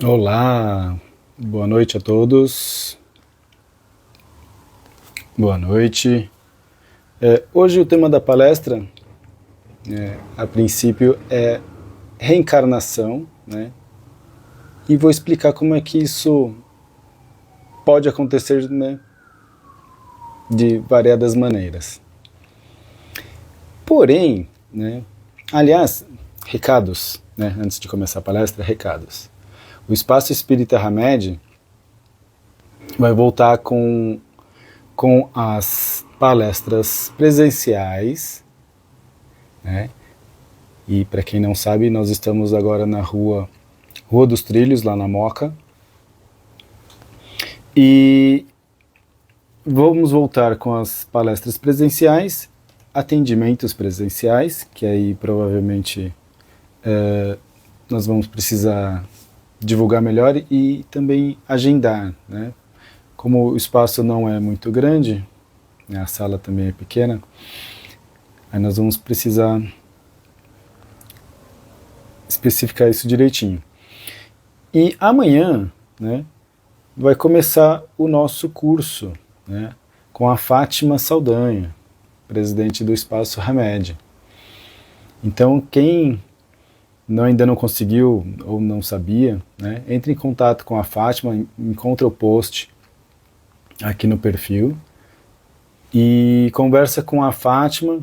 Olá, boa noite a todos. Boa noite. Hoje o tema da palestra, a princípio, é reencarnação, né? E vou explicar como é que isso pode acontecer, né, de variadas maneiras. Porém, né, aliás, recados, né, antes de começar a palestra, recados. O Espaço Espírita Hamed vai voltar com as palestras presenciais, né? E para quem não sabe, nós estamos agora na Rua dos Trilhos, lá na Moca. E vamos voltar com as palestras presenciais, atendimentos presenciais, que aí provavelmente nós vamos precisar divulgar melhor e também agendar, né? Como o espaço não é muito grande, né, a sala também é pequena, aí nós vamos precisar especificar isso direitinho. E amanhã, né, vai começar o nosso curso, né, com a Fátima Saldanha, presidente do Espaço Hamed. Então, quem ainda não conseguiu ou não sabia, né, entre em contato com a Fátima, encontra o post aqui no perfil e conversa com a Fátima.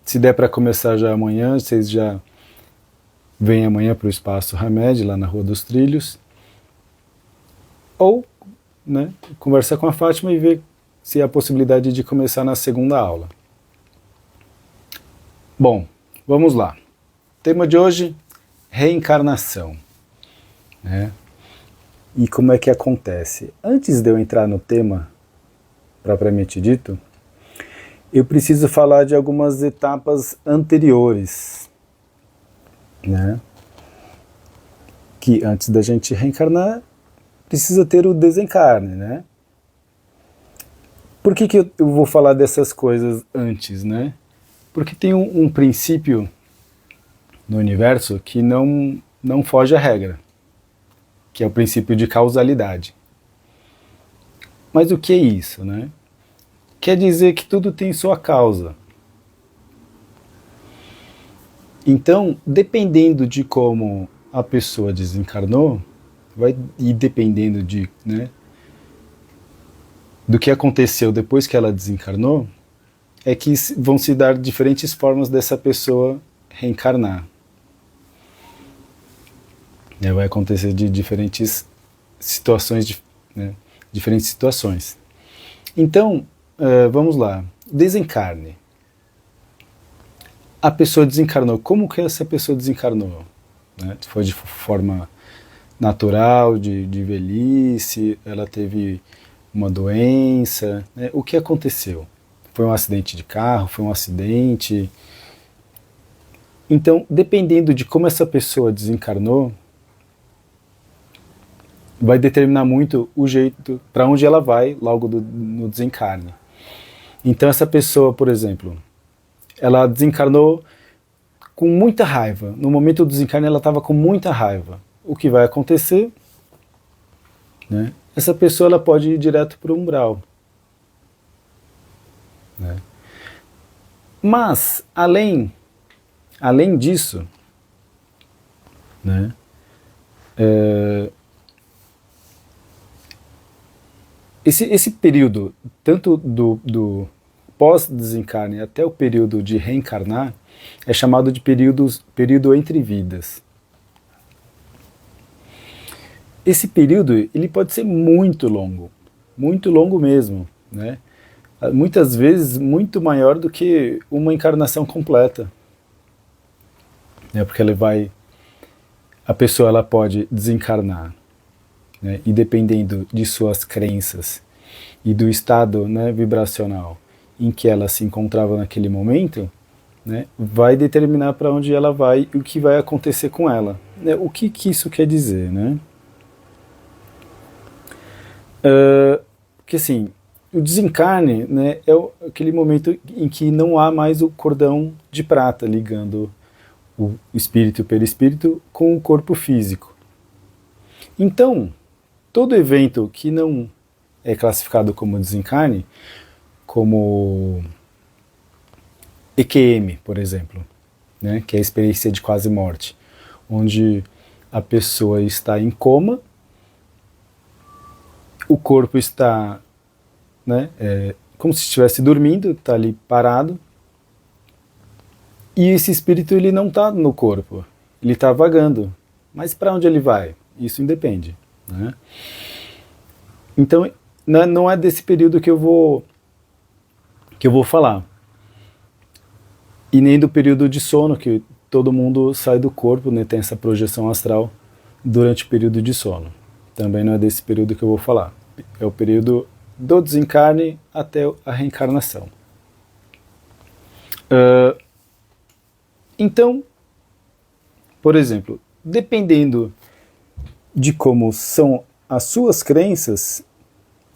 Se der para começar já amanhã, vocês já vêm amanhã para o Espaço Hamed, lá na Rua dos Trilhos, ou, né, conversar com a Fátima e ver se há a possibilidade de começar na segunda aula. Bom, vamos lá. Tema de hoje, reencarnação, né? E como é que acontece? Antes de eu entrar no tema propriamente dito, eu preciso falar de algumas etapas anteriores, né? Que antes da gente reencarnar, precisa ter o desencarne, né? Por que eu vou falar dessas coisas antes, né? Porque tem um princípio no universo que não foge à regra, que é o princípio de causalidade. Mas o que é isso, né? Quer dizer que tudo tem sua causa. Então, dependendo de como a pessoa desencarnou, e dependendo de, né, do que aconteceu depois que ela desencarnou, é que vão se dar diferentes formas dessa pessoa reencarnar. Vai acontecer de diferentes situações, né, diferentes situações. Então, vamos lá. Desencarne. A pessoa desencarnou. Como que essa pessoa desencarnou? Né? Foi de forma natural, de velhice, ela teve uma doença, né? O que aconteceu? Foi um acidente de carro? Foi um acidente? Então, dependendo de como essa pessoa desencarnou, vai determinar muito o jeito, para onde ela vai logo no desencarne. Então essa pessoa, por exemplo, ela desencarnou com muita raiva. No momento do desencarne ela estava com muita raiva. O que vai acontecer? Né? Essa pessoa ela pode ir direto para o umbral. Né? Mas, além disso, né, esse período, tanto do pós-desencarne até o período de reencarnar, é chamado de período entre vidas. Esse período ele pode ser muito longo mesmo, né? Muitas vezes muito maior do que uma encarnação completa, né? Porque a pessoa ela pode desencarnar, né? E dependendo de suas crenças e do estado, né, vibracional em que ela se encontrava naquele momento, né, vai determinar para onde ela vai e o que vai acontecer com ela. Né? O que isso quer dizer, né? Porque assim, o desencarne, né, é aquele momento em que não há mais o cordão de prata ligando o espírito e o perispírito com o corpo físico. Então, todo evento que não é classificado como desencarne, como EQM, por exemplo, né, que é a experiência de quase morte, onde a pessoa está em coma, o corpo está, né, como se estivesse dormindo, está ali parado, e esse espírito ele não está no corpo, ele está vagando. Mas para onde ele vai? Isso independe, né? Então, não é desse período que eu vou falar. E nem do período de sono, que todo mundo sai do corpo, né, tem essa projeção astral durante o período de sono. Também não é desse período que eu vou falar. É o período do desencarne até a reencarnação. Então, por exemplo, dependendo de como são as suas crenças,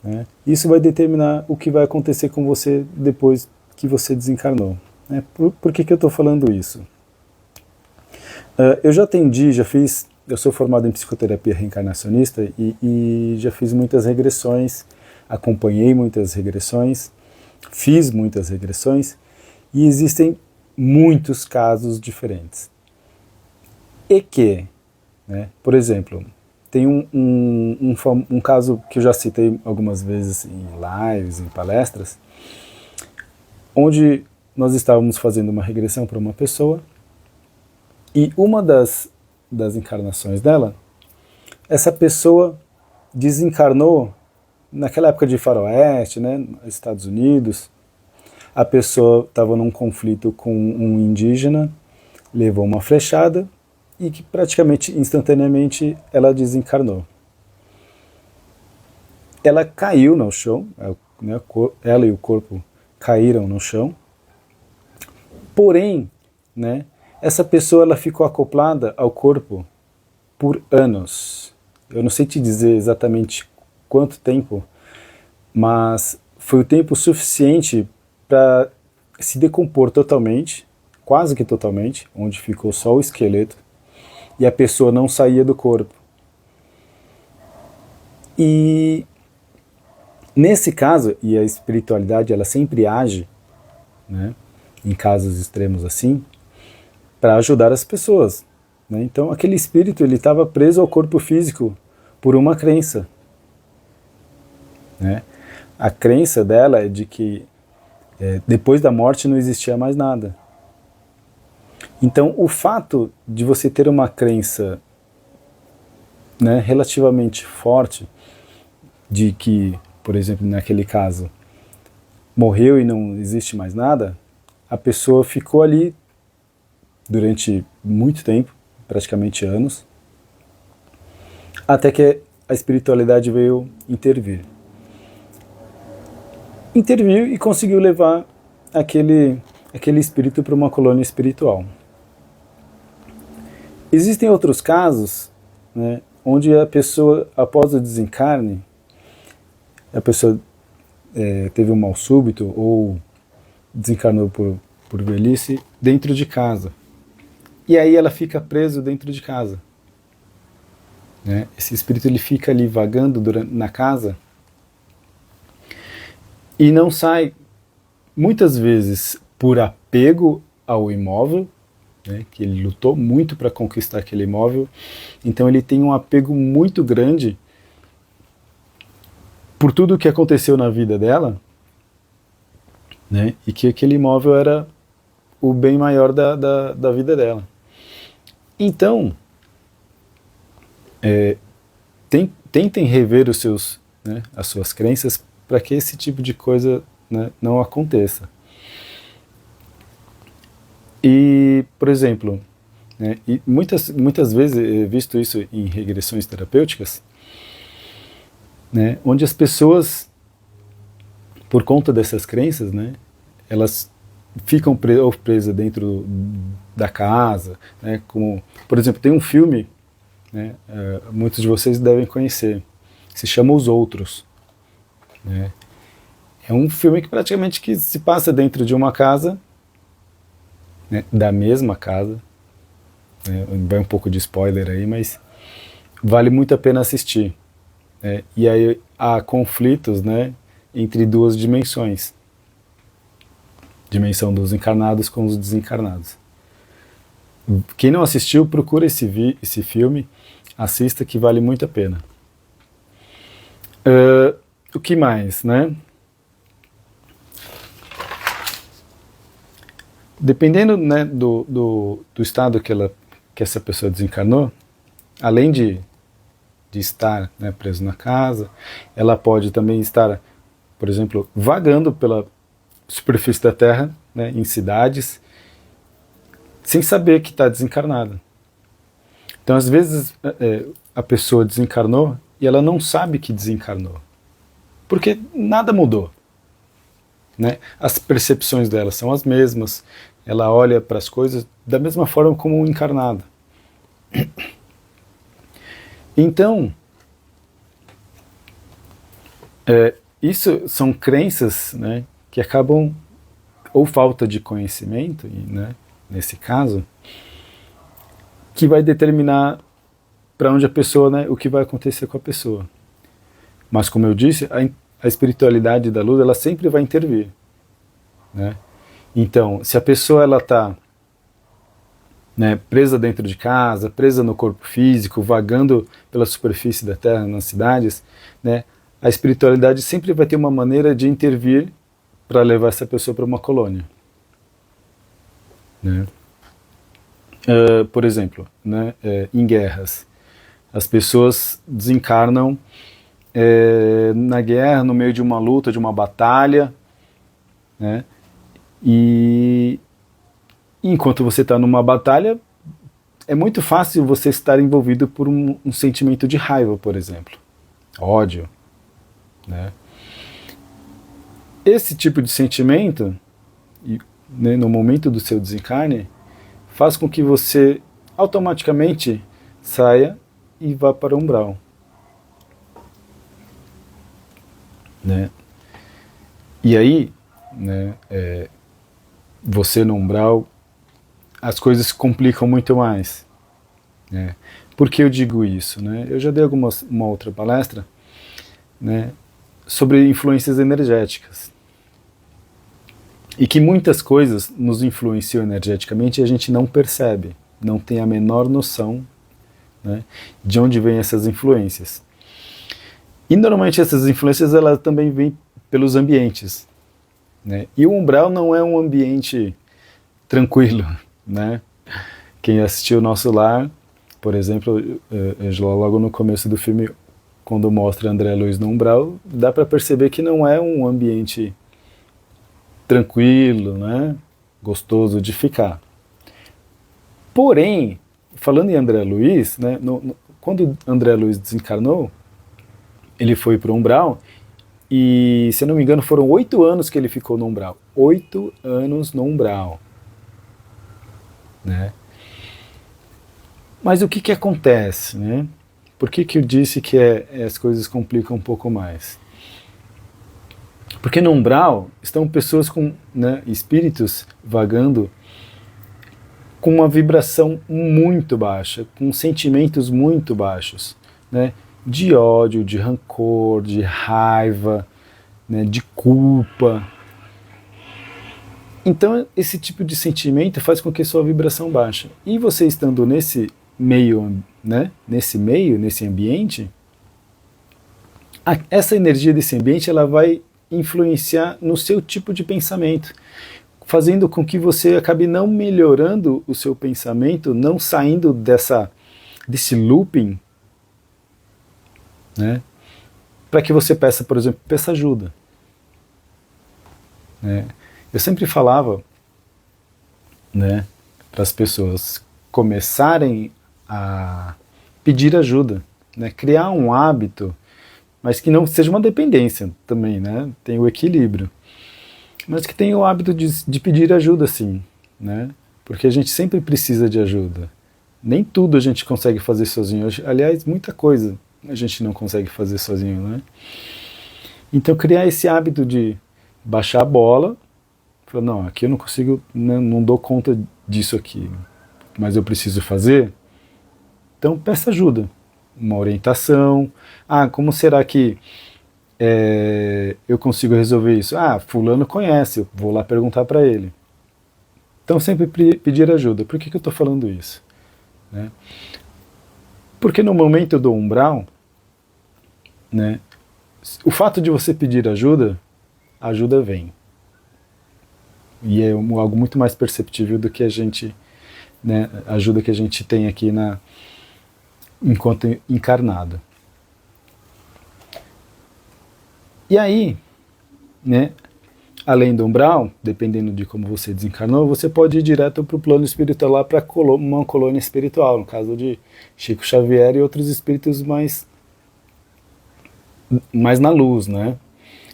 né, isso vai determinar o que vai acontecer com você depois que você desencarnou. Né? Por que eu estou falando isso? Eu já atendi, eu sou formado em psicoterapia reencarnacionista e já fiz muitas regressões, acompanhei muitas regressões, fiz muitas regressões, e existem muitos casos diferentes. E que, né, por exemplo, tem um caso que eu já citei algumas vezes em lives, em palestras, onde nós estávamos fazendo uma regressão para uma pessoa, e uma das encarnações dela, essa pessoa desencarnou naquela época de faroeste, né, Estados Unidos. A pessoa estava num conflito com um indígena, levou uma flechada e que praticamente instantaneamente ela desencarnou. Ela caiu no chão, né, ela e o corpo caíram no chão, porém, né, essa pessoa ela ficou acoplada ao corpo por anos. Eu não sei te dizer exatamente quanto tempo, mas foi o tempo suficiente para se decompor totalmente, quase que totalmente, onde ficou só o esqueleto, e a pessoa não saía do corpo. E nesse caso, e a espiritualidade ela sempre age, né, em casos extremos assim, para ajudar as pessoas, né? Então aquele espírito ele estava preso ao corpo físico por uma crença, né? A crença dela é de que depois da morte não existia mais nada. Então o fato de você ter uma crença, né, relativamente forte de que, por exemplo, naquele caso, morreu e não existe mais nada, a pessoa ficou ali durante muito tempo, praticamente anos, até que a espiritualidade veio intervir. Interviu e conseguiu levar aquele espírito para uma colônia espiritual. Existem outros casos, né, onde a pessoa, após o desencarne, a pessoa teve um mal súbito ou desencarnou por velhice dentro de casa. E aí ela fica preso dentro de casa. Né? Esse espírito ele fica ali vagando na casa e não sai, muitas vezes por apego ao imóvel, né? Que ele lutou muito para conquistar aquele imóvel, então ele tem um apego muito grande por tudo o que aconteceu na vida dela, né? E que aquele imóvel era o bem maior da vida dela. Então, tentem rever né, as suas crenças para que esse tipo de coisa, né, não aconteça. E, por exemplo, né, e muitas vezes eu visto isso em regressões terapêuticas, né, onde as pessoas, por conta dessas crenças, né, elas ficam presas dentro da casa, né, como, por exemplo, tem um filme, né, muitos de vocês devem conhecer, se chama Os Outros. Né? É um filme que praticamente que se passa dentro de uma casa, né, da mesma casa, né, vai um pouco de spoiler aí, mas vale muito a pena assistir. E aí há conflitos, né, entre duas dimensões. Dimensão dos encarnados com os desencarnados. Quem não assistiu, procura esse filme, assista que vale muito a pena. O que mais, né? Dependendo, né, do estado que essa pessoa desencarnou, além de estar, né, preso na casa, ela pode também estar, por exemplo, vagando pela superfície da Terra, né, em cidades, sem saber que está desencarnada. Então, às vezes, a pessoa desencarnou e ela não sabe que desencarnou, porque nada mudou, né? As percepções dela são as mesmas, ela olha para as coisas da mesma forma como um encarnado. Então, isso são crenças, né, que acabam, ou falta de conhecimento, né, nesse caso, que vai determinar para onde a pessoa, né, o que vai acontecer com a pessoa. Mas, como eu disse, a espiritualidade da luz, ela sempre vai intervir, né? Então, se a pessoa ela está, né, presa dentro de casa, presa no corpo físico, vagando pela superfície da Terra nas cidades, né, a espiritualidade sempre vai ter uma maneira de intervir para levar essa pessoa para uma colônia, né? Por exemplo, né, em guerras, as pessoas desencarnam na guerra, no meio de uma luta, de uma batalha, né? E enquanto você está numa batalha, é muito fácil você estar envolvido por um sentimento de raiva, por exemplo, ódio, né? Esse tipo de sentimento, né, no momento do seu desencarne, faz com que você automaticamente saia e vá para o umbral, né? E aí, né, você no umbral, as coisas se complicam muito mais, né? Por que eu digo isso, né? Eu já dei uma outra palestra, né, sobre influências energéticas, e que muitas coisas nos influenciam energeticamente e a gente não percebe, não tem a menor noção, né, de onde vêm essas influências. E normalmente essas influências elas também vêm pelos ambientes, né? E o umbral não é um ambiente tranquilo, né? Quem assistiu o Nosso Lar, por exemplo, logo no começo do filme, quando mostra André Luiz no umbral, dá para perceber que não é um ambiente tranquilo, né, gostoso de ficar. Porém, falando em André Luiz, né, quando André Luiz desencarnou, ele foi para o umbral e, se eu não me engano, foram 8 anos que ele ficou no umbral. 8 anos no umbral, né? Mas o que acontece, né? Por que eu disse que as coisas complicam um pouco mais? Porque no umbral estão pessoas com, né, espíritos vagando com uma vibração muito baixa, com sentimentos muito baixos, né, de ódio, de rancor, de raiva, né, de culpa. Então esse tipo de sentimento faz com que sua vibração baixe. E você estando nesse meio, né, nesse ambiente, essa energia desse ambiente ela vai influenciar no seu tipo de pensamento, fazendo com que você acabe não melhorando o seu pensamento, não saindo desse looping, né? Para que você peça, por exemplo, peça ajuda, né? Eu sempre falava, né, para as pessoas começarem a pedir ajuda, né, criar um hábito, mas que não seja uma dependência também, né? Tem o equilíbrio. Mas que tenha o hábito de pedir ajuda, sim, né? Porque a gente sempre precisa de ajuda. Nem tudo a gente consegue fazer sozinho. Aliás, muita coisa a gente não consegue fazer sozinho, né? Então criar esse hábito de baixar a bola, falar, não, aqui eu não consigo, não dou conta disso aqui, mas eu preciso fazer, então peça ajuda, uma orientação. Como será que eu consigo resolver isso? Fulano conhece, eu vou lá perguntar para ele. Então sempre pedir ajuda. Por que eu estou falando isso? Né? Porque no momento do umbral, né, o fato de você pedir ajuda, a ajuda vem. E é algo muito mais perceptível do que a gente, né, a ajuda que a gente tem aqui enquanto encarnado. E aí, né, além do umbral, dependendo de como você desencarnou, você pode ir direto para o plano espiritual, lá para uma colônia espiritual, no caso de Chico Xavier e outros espíritos mais na luz, né?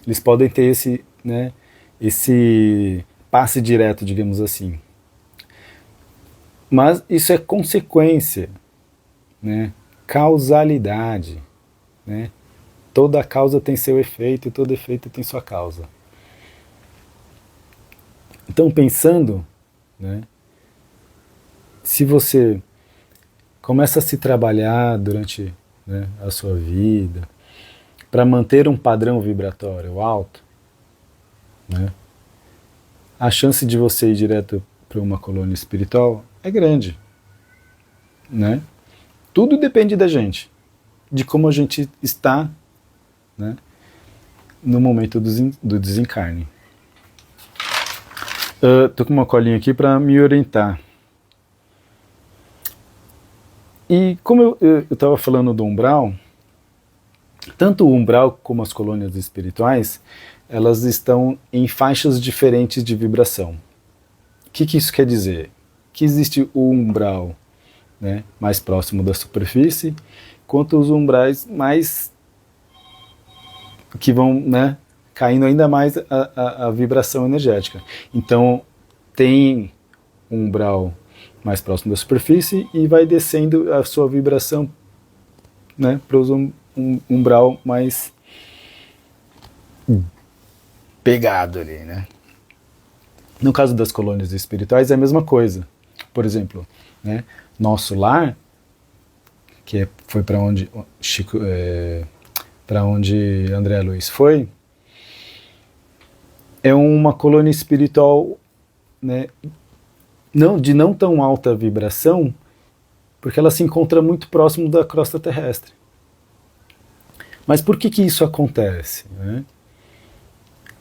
Eles podem ter esse passe direto, digamos assim. Mas isso é consequência, né? Causalidade, né? Toda causa tem seu efeito e todo efeito tem sua causa. Então, pensando, né, se você começa a se trabalhar durante, né, a sua vida para manter um padrão vibratório alto, né, a chance de você ir direto para uma colônia espiritual é grande. Né? Tudo depende da gente, de como a gente está, né, no momento do desencarne. Tô com uma colinha aqui para me orientar. E como eu estava falando do umbral, tanto o umbral como as colônias espirituais, elas estão em faixas diferentes de vibração. O que isso quer dizer? Que existe o umbral, né, mais próximo da superfície, quanto os umbrais mais que vão, né, caindo ainda mais a vibração energética. Então, tem um umbral mais próximo da superfície e vai descendo a sua vibração, né, para um umbral mais pegado ali, né? No caso das colônias espirituais é a mesma coisa. Por exemplo, né, nosso lar, que foi para onde Chico, para onde André Luiz foi, é uma colônia espiritual, né, de não tão alta vibração, porque ela se encontra muito próximo da crosta terrestre. Mas por que isso acontece? Né?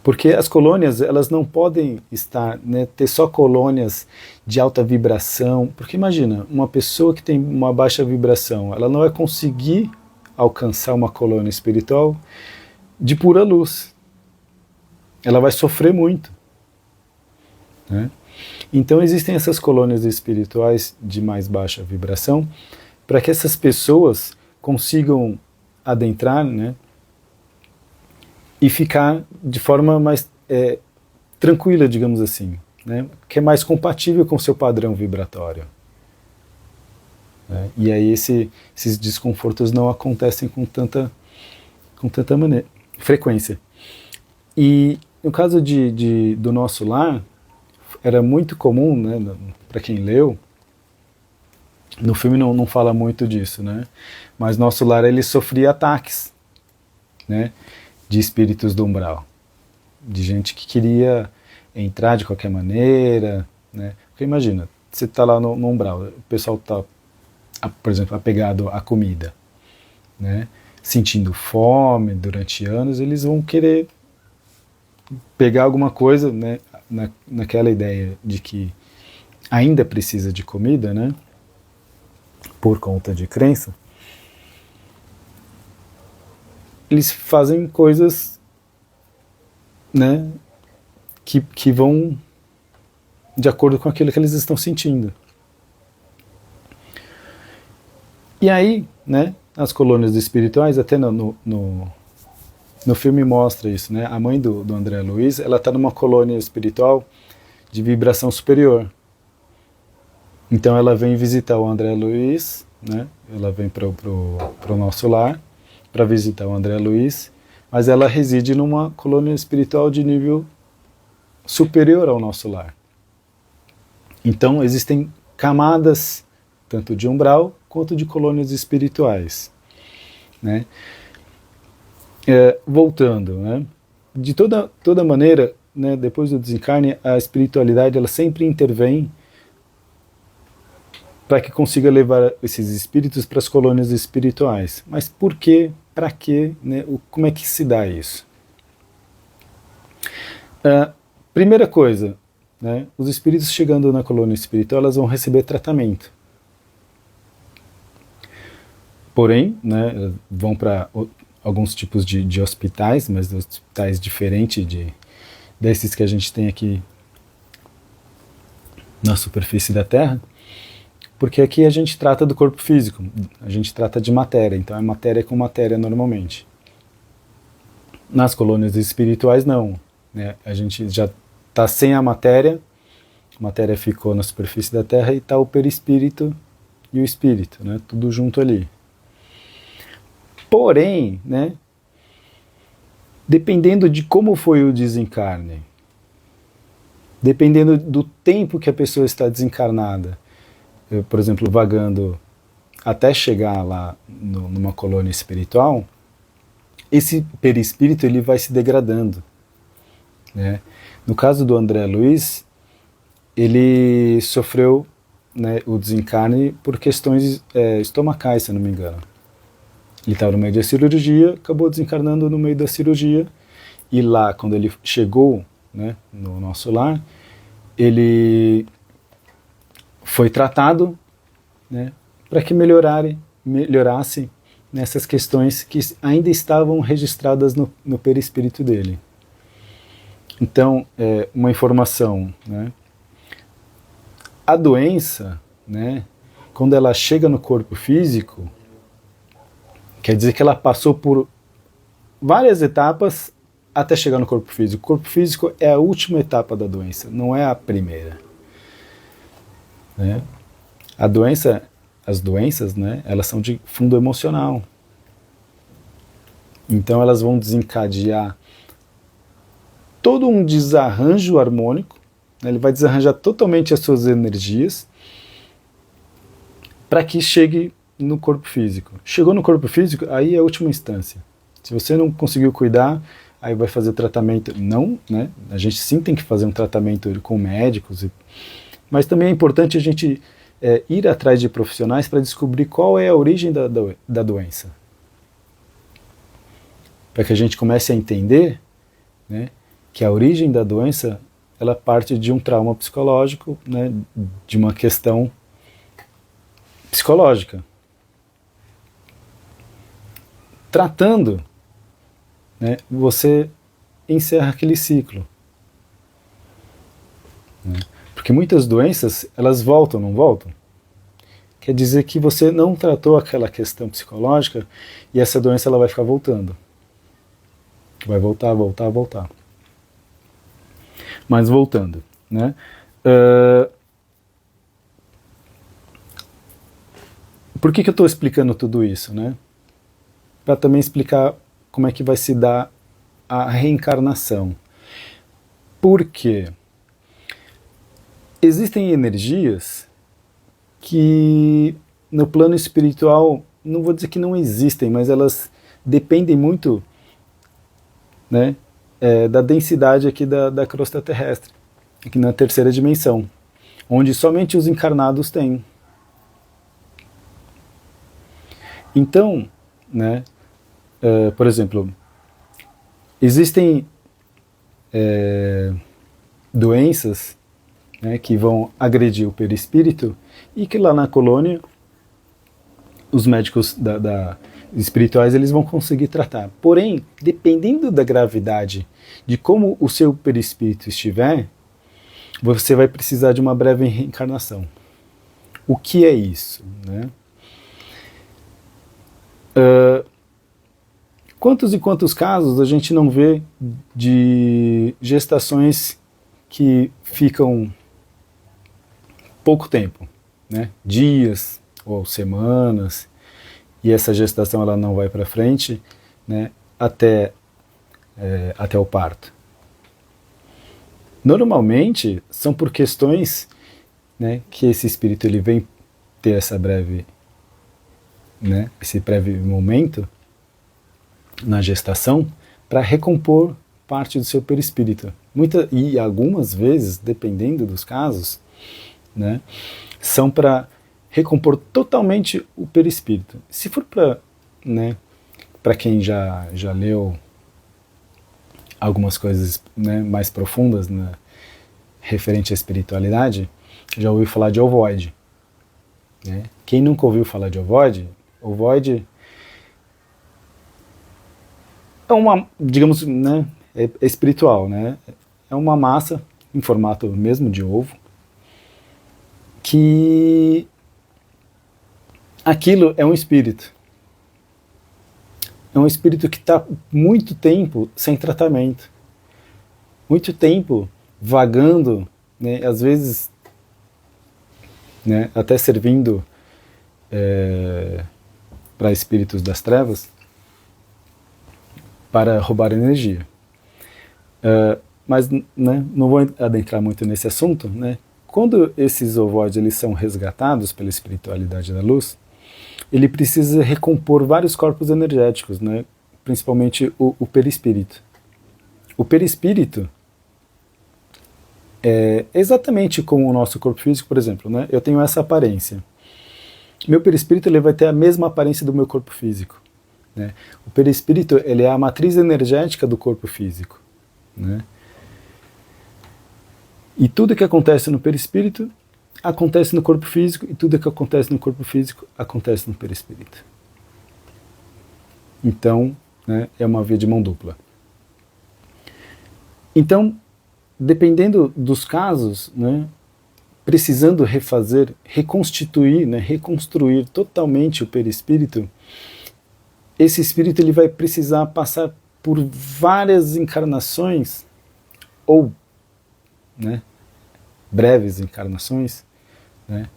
Porque as colônias, elas não podem estar, né, ter só colônias de alta vibração, porque imagina, uma pessoa que tem uma baixa vibração, ela não vai conseguir alcançar uma colônia espiritual de pura luz. Ela vai sofrer muito. Né? Então existem essas colônias espirituais de mais baixa vibração, para que essas pessoas consigam adentrar, né, e ficar de forma mais tranquila, digamos assim, né, que é mais compatível com o seu padrão vibratório. Né? E aí esses desconfortos não acontecem com tanta frequência. E no caso do nosso lar, era muito comum, né, para quem leu, no filme não fala muito disso, né, mas nosso lar, ele sofria ataques, né, de espíritos do umbral, de gente que queria entrar de qualquer maneira, né, porque imagina, você está lá no umbral, o pessoal está, por exemplo, apegado à comida, né, sentindo fome durante anos, eles vão querer pegar alguma coisa, né, naquela ideia de que ainda precisa de comida, né, por conta de crença, eles fazem coisas, né, que vão de acordo com aquilo que eles estão sentindo. E aí, né, as colônias espirituais, até no filme mostra isso, né? A mãe do André Luiz, ela está numa colônia espiritual de vibração superior. Então ela vem visitar o André Luiz, né? Ela vem para o nosso lar para visitar o André Luiz, mas ela reside numa colônia espiritual de nível superior ao nosso lar. Então existem camadas tanto de umbral quanto de colônias espirituais. né? Voltando, né? De toda maneira, né, depois do desencarne, a espiritualidade ela sempre intervém para que consiga levar esses espíritos para as colônias espirituais. Mas por quê? Para quê? Né? Como é que se dá isso? Primeira coisa, né, os espíritos chegando na colônia espiritual, elas vão receber tratamento. Porém, né, vão para alguns tipos de hospitais, mas hospitais diferentes desses que a gente tem aqui na superfície da Terra, porque aqui a gente trata do corpo físico, a gente trata de matéria, então é matéria com matéria normalmente. Nas colônias espirituais não, né, a gente já está sem a matéria ficou na superfície da Terra e está o perispírito e o espírito, né, tudo junto ali. Porém, né, dependendo de como foi o desencarne, dependendo do tempo que a pessoa está desencarnada, por exemplo, vagando até chegar lá numa colônia espiritual, esse perispírito ele vai se degradando, né? No caso do André Luiz, ele sofreu, né, o desencarne por questões estomacais, se eu não me engano. Ele estava no meio da cirurgia, acabou desencarnando no meio da cirurgia, e lá, quando ele chegou, né, no nosso lar, ele foi tratado, né, para que melhorasse nessas questões que ainda estavam registradas no perispírito dele. Então, uma informação, né, a doença, né, quando ela chega no corpo físico, quer dizer que ela passou por várias etapas até chegar no corpo físico. O corpo físico é a última etapa da doença, não é a primeira, né? As doenças, né, elas são de fundo emocional. Então elas vão desencadear todo um desarranjo harmônico, né, ele vai desarranjar totalmente as suas energias para que chegue no corpo físico. Chegou no corpo físico, aí é a última instância. Se você não conseguiu cuidar, aí vai fazer tratamento. Não, né? A gente sim tem que fazer um tratamento com médicos, mas também é importante a gente ir atrás de profissionais para descobrir qual é a origem da doença. Para que a gente comece a entender, né, que a origem da doença ela parte de um trauma psicológico, né, de uma questão psicológica. Tratando, né, você encerra aquele ciclo. Né? Porque muitas doenças, elas voltam, não voltam? Quer dizer que você não tratou aquela questão psicológica e essa doença ela vai ficar voltando. Vai voltar, voltar, voltar. Mas voltando, né? Por que eu estou explicando tudo isso, né? Para também explicar como é que vai se dar a reencarnação. Porque existem energias que no plano espiritual, não vou dizer que não existem, mas elas dependem muito, né, da densidade aqui da crosta terrestre, aqui na terceira dimensão, onde somente os encarnados têm. Então, né, por exemplo, existem doenças, né, que vão agredir o perispírito e que lá na colônia os médicos espirituais eles vão conseguir tratar. Porém, dependendo da gravidade de como o seu perispírito estiver, você vai precisar de uma breve reencarnação. O que é isso, né? Quantos e quantos casos a gente não vê de gestações que ficam pouco tempo, né? Dias ou semanas, e essa gestação ela não vai para frente, né? Até o parto. Normalmente são por questões, né, que esse espírito ele vem ter essa breve, né, esse breve momento, na gestação para recompor parte do seu perispírito. E algumas vezes, dependendo dos casos, né, são para recompor totalmente o perispírito. Se for para, né, para quem já leu algumas coisas, né, mais profundas, né, referente à espiritualidade, já ouviu falar de ovoide. Né? Quem nunca ouviu falar de ovoide, ovoide é uma, digamos, né, é espiritual, né? É uma massa em formato mesmo de ovo, que aquilo é um espírito. É um espírito que está muito tempo sem tratamento, muito tempo vagando, né, às vezes, né, até servindo para espíritos das trevas, para roubar energia. Mas, né, não vou adentrar muito nesse assunto. Né? Quando esses ovoides eles são resgatados pela espiritualidade da luz, ele precisa recompor vários corpos energéticos, né? Principalmente o perispírito. O perispírito é exatamente como o nosso corpo físico, por exemplo. Né? Eu tenho essa aparência. Meu perispírito ele vai ter a mesma aparência do meu corpo físico. Né? O perispírito ele é a matriz energética do corpo físico. Né? E tudo que acontece no perispírito acontece no corpo físico, e tudo que acontece no corpo físico acontece no perispírito. Então, né, é uma via de mão dupla. Então, dependendo dos casos, né, precisando refazer, reconstituir, né, reconstruir totalmente o perispírito, esse espírito ele vai precisar passar por várias encarnações, ou, né, breves encarnações, né,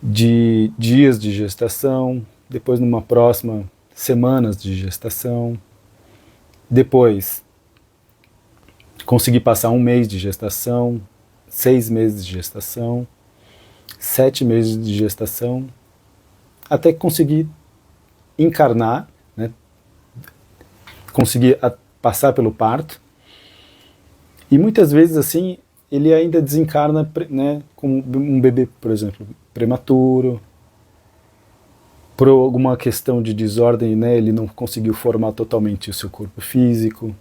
de dias de gestação, depois numa próxima semanas de gestação, depois conseguir passar 1 mês de gestação, 6 meses de gestação, 7 meses de gestação, até conseguir encarnar, né, conseguir passar pelo parto, e muitas vezes assim ele ainda desencarna, né, como um bebê, por exemplo, prematuro, por alguma questão de desordem, né, ele não conseguiu formar totalmente o seu corpo físico.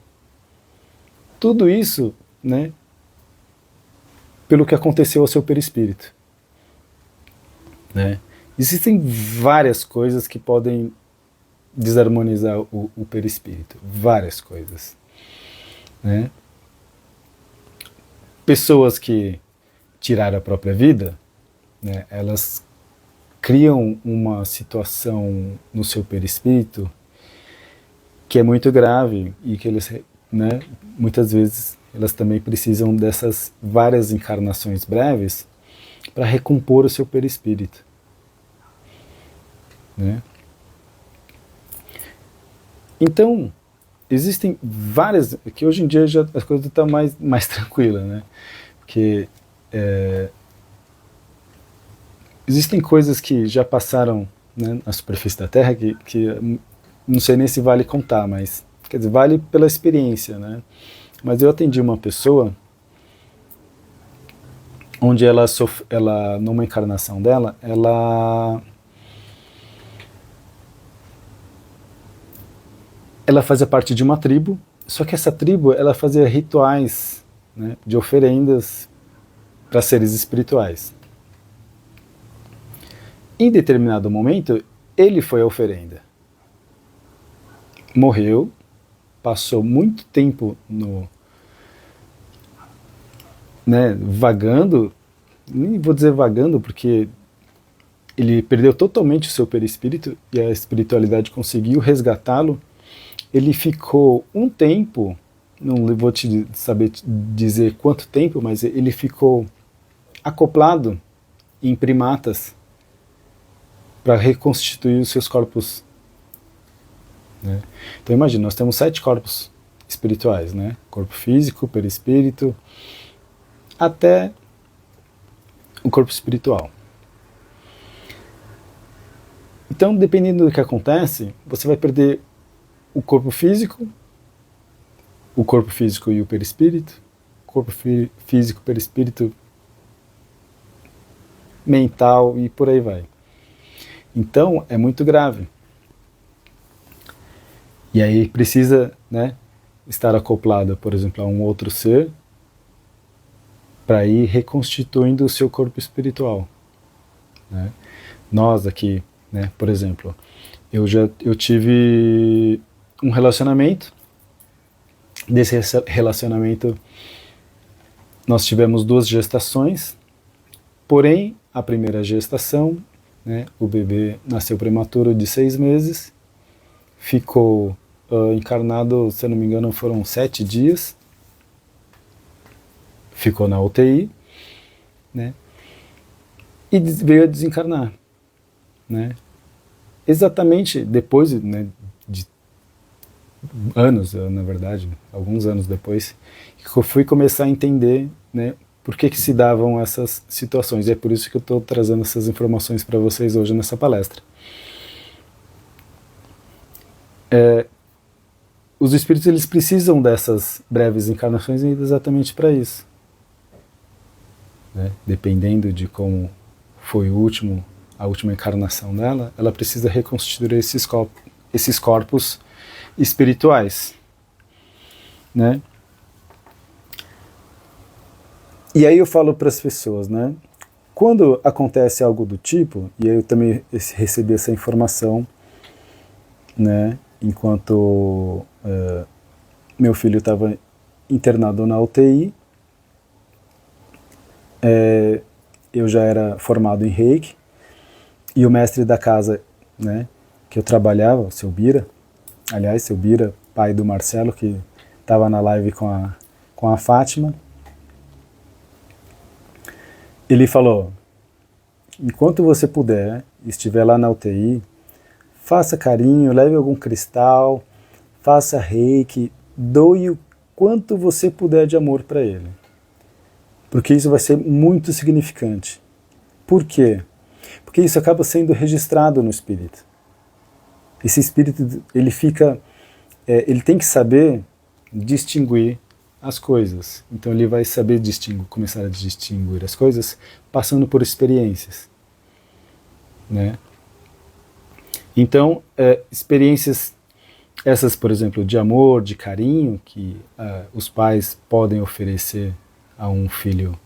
Tudo isso, né, pelo que aconteceu ao seu perispírito. Né? Existem várias coisas que podem desarmonizar o perispírito, várias coisas. Né? Pessoas que tiraram a própria vida, né, elas criam uma situação no seu perispírito que é muito grave e que eles, né, muitas vezes elas também precisam dessas várias encarnações breves para recompor o seu perispírito. Né? Então, existem várias, que hoje em dia já as coisas estão mais tranquilas, né? Porque existem coisas que já passaram, né, na superfície da Terra que não sei nem se vale contar, mas quer dizer, vale pela experiência, né? Mas eu atendi uma pessoa onde ela numa encarnação dela, ela fazia parte de uma tribo, só que essa tribo ela fazia rituais, né, de oferendas para seres espirituais. Em determinado momento, ele foi a oferenda. Morreu, passou muito tempo vagando, nem vou dizer vagando, porque ele perdeu totalmente o seu perispírito e a espiritualidade conseguiu resgatá-lo. Ele ficou um tempo, não vou te saber dizer quanto tempo, mas ele ficou acoplado em primatas para reconstituir os seus corpos. Né? Então imagina, nós temos 7 corpos espirituais, né? Corpo físico, perispírito, até o corpo espiritual. Então, dependendo do que acontece, você vai perder o corpo físico e o perispírito, corpo físico, perispírito, mental e por aí vai. Então é muito grave. E aí precisa, né, estar acoplado, por exemplo, a um outro ser para ir reconstituindo o seu corpo espiritual, né? Nós aqui, né, por exemplo, eu tive um relacionamento. Desse relacionamento nós tivemos 2 gestações, porém a primeira gestação, né, o bebê nasceu prematuro de 6 meses, ficou encarnado, se eu não me engano, foram 7 dias, ficou na UTI, né, e veio a desencarnar, né, exatamente depois, né, de anos, na verdade, alguns anos depois, que eu fui começar a entender, né, por que se davam essas situações. E é por isso que eu estou trazendo essas informações para vocês hoje nessa palestra. Os espíritos, eles precisam dessas breves encarnações exatamente para isso, né? Dependendo de como foi a última encarnação dela, ela precisa reconstituir esses corpos espirituais, né? E aí eu falo para as pessoas, né? Quando acontece algo do tipo, e aí eu também recebi essa informação, né? Enquanto meu filho estava internado na UTI, eu já era formado em Reiki, e o mestre da casa, né, que eu trabalhava, o seu Bira, aliás, seu Bira, pai do Marcelo, que estava na live com a Fátima, ele falou: enquanto você puder, estiver lá na UTI, faça carinho, leve algum cristal, faça reiki, doe o quanto você puder de amor para ele. Porque isso vai ser muito significante. Por quê? Porque isso acaba sendo registrado no espírito. Esse espírito, ele ele tem que saber distinguir as coisas. Então ele vai saber começar a distinguir as coisas passando por experiências, né? Então, experiências essas, por exemplo, de amor, de carinho, que os pais podem oferecer a um filho,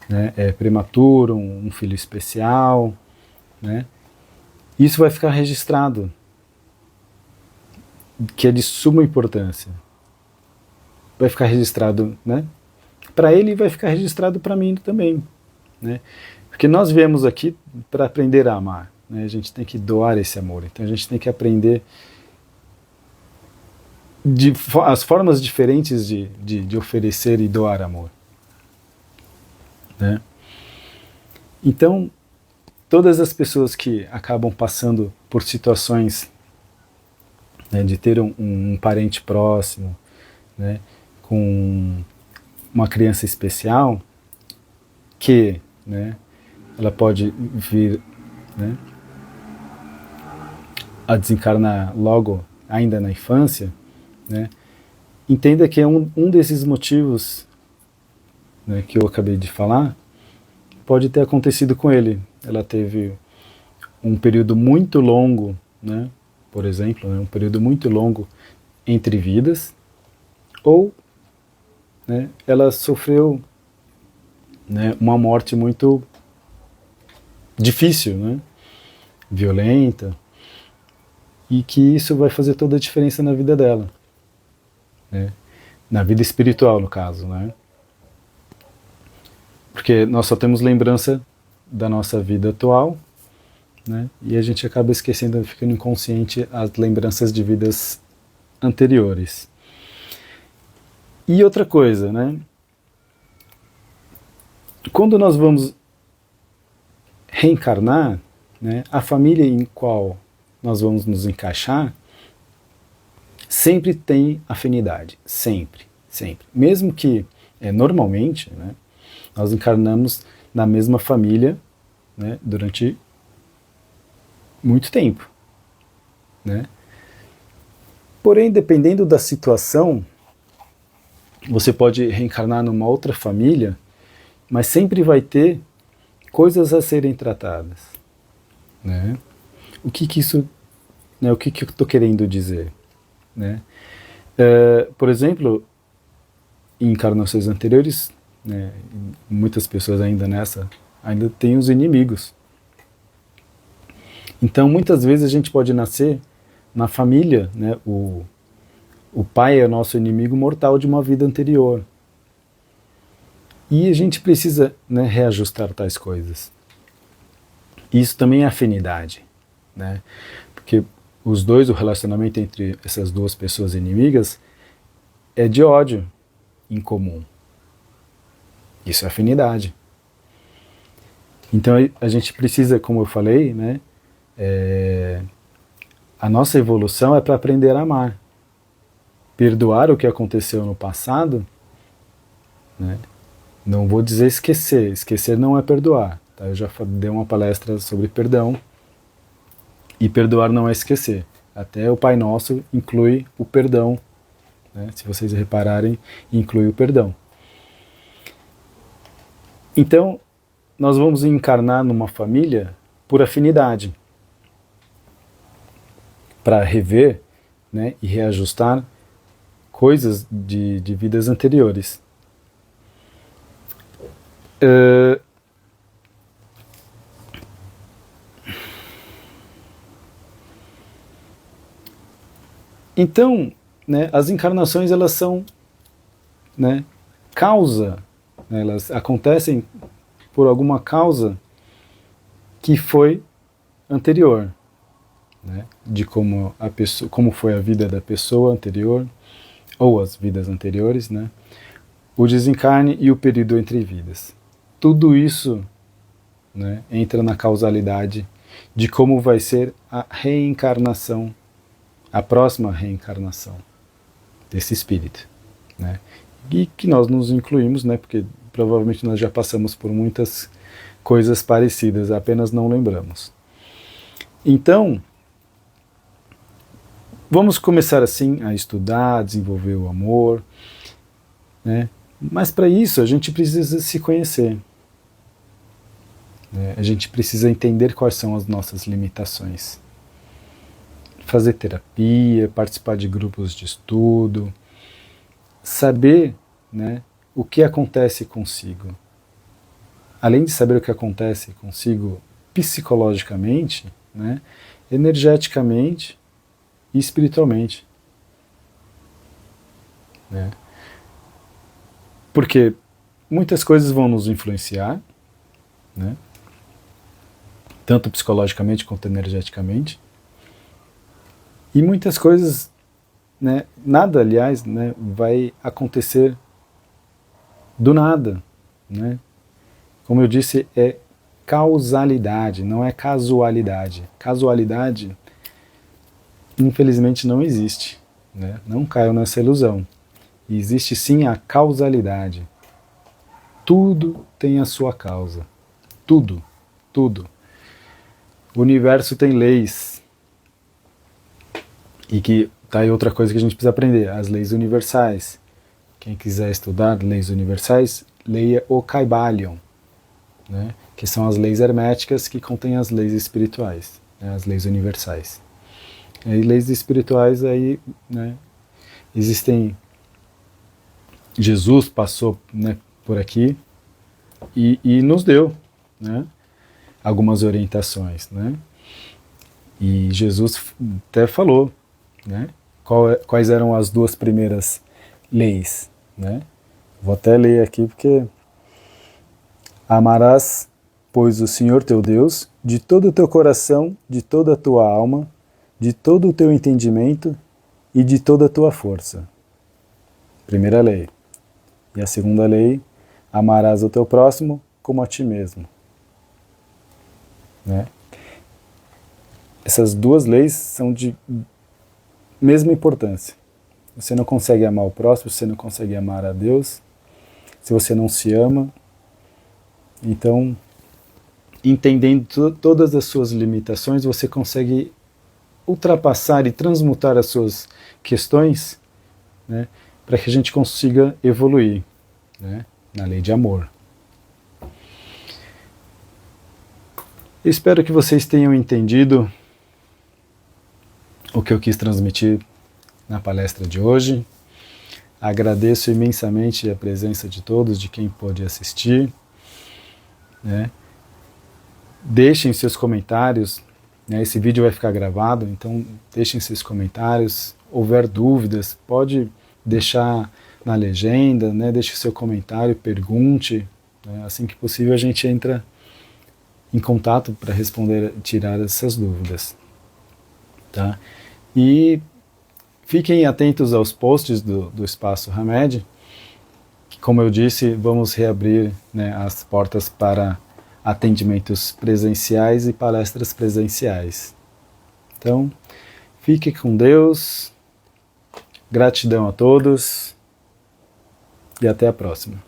né, prematuro, um filho especial, né? Isso vai ficar registrado, que é de suma importância. Vai ficar registrado, né? Para ele e vai ficar registrado para mim também, né? Porque nós viemos aqui para aprender a amar, né? A gente tem que doar esse amor, então a gente tem que aprender as formas diferentes de oferecer e doar amor, né? Então, todas as pessoas que acabam passando por situações, né, de ter um parente próximo, né, com uma criança especial, que, né, ela pode vir, né, a desencarnar logo, ainda na infância, né, entenda que é um desses motivos, né, que eu acabei de falar, pode ter acontecido com ele. Ela teve um período muito longo, né, por exemplo, né, um período muito longo entre vidas, ou, né, ela sofreu, né, uma morte muito difícil, né, violenta, e que isso vai fazer toda a diferença na vida dela, né, na vida espiritual, no caso, né, porque nós só temos lembrança da nossa vida atual, né, e a gente acaba esquecendo, ficando inconsciente as lembranças de vidas anteriores. E outra coisa, né, quando nós vamos reencarnar, né, a família em qual nós vamos nos encaixar sempre tem afinidade, sempre, sempre. Mesmo que, normalmente, né, nós encarnamos na mesma família, né, durante muito tempo, né? Porém, dependendo da situação, você pode reencarnar numa outra família, mas sempre vai ter coisas a serem tratadas, né? O que isso, né, o que eu estou querendo dizer, né? Por exemplo, em encarnações anteriores, né, muitas pessoas ainda têm os inimigos. Então, muitas vezes a gente pode nascer na família, né, o pai é o nosso inimigo mortal de uma vida anterior. E a gente precisa, né, reajustar tais coisas. Isso também é afinidade, né? Porque o relacionamento entre essas duas pessoas inimigas é de ódio em comum. Isso é afinidade. Então a gente precisa, como eu falei, né, a nossa evolução é para aprender a amar. Perdoar o que aconteceu no passado, né? Não vou dizer esquecer, esquecer não é perdoar. Tá? Eu já dei uma palestra sobre perdão, e perdoar não é esquecer. Até o Pai Nosso inclui o perdão, né? Se vocês repararem, inclui o perdão. Então, nós vamos encarnar numa família por afinidade, para rever, né, e reajustar coisas de vidas anteriores. Então, né, as encarnações, elas são, né, causa, né, elas acontecem por alguma causa que foi anterior, né, de como a pessoa, como foi a vida da pessoa anterior, ou as vidas anteriores, né, o desencarne e o período entre vidas. Tudo isso, né, entra na causalidade de como vai ser a reencarnação, a próxima reencarnação desse espírito, né? E que nós nos incluímos, né, porque provavelmente nós já passamos por muitas coisas parecidas, apenas não lembramos. Então, vamos começar assim a estudar, a desenvolver o amor, né? Mas para isso a gente precisa se conhecer, né? A gente precisa entender quais são as nossas limitações. Fazer terapia, participar de grupos de estudo, saber, né, o que acontece consigo. Além de saber o que acontece consigo psicologicamente, né, energeticamente e espiritualmente, né? Porque muitas coisas vão nos influenciar, né, tanto psicologicamente quanto energeticamente, e muitas coisas, né, nada, aliás, né, vai acontecer do nada, né? Como eu disse, é causalidade, não é casualidade. Casualidade, infelizmente, não existe, né? Não caiam nessa ilusão. Existe sim a causalidade. Tudo tem a sua causa. Tudo, tudo. O universo tem leis. E que tá aí outra coisa que a gente precisa aprender, as leis universais. Quem quiser estudar leis universais, leia o Kybalion, né, que são as leis herméticas que contêm as leis espirituais, né, as leis universais. E leis espirituais aí, né, existem. Jesus passou, né, por aqui e nos deu, né, algumas orientações, né, e Jesus até falou, né, quais eram as duas primeiras leis, né? Vou até ler aqui porque amarás, pois, o Senhor teu Deus de todo o teu coração, de toda a tua alma, de todo o teu entendimento e de toda a tua força. Primeira lei. E a segunda lei, amarás o teu próximo como a ti mesmo, né? Essas duas leis são de mesma importância. Você não consegue amar o próximo, você não consegue amar a Deus, se você não se ama. Então, entendendo todas as suas limitações, você consegue ultrapassar e transmutar as suas questões, né, para que a gente consiga evoluir, né, na lei de amor. Eu espero que vocês tenham entendido o que eu quis transmitir na palestra de hoje. Agradeço imensamente a presença de todos, de quem pôde assistir, né? Deixem seus comentários, né? Esse vídeo vai ficar gravado, então deixem seus comentários. Houver dúvidas, pode deixar na legenda, né? Deixe seu comentário, pergunte, né? Assim que possível a gente entra em contato para responder, tirar essas dúvidas, tá? E fiquem atentos aos posts do Espaço Hamed, que, como eu disse, vamos reabrir, né, as portas para atendimentos presenciais e palestras presenciais. Então, fique com Deus, gratidão a todos e até a próxima.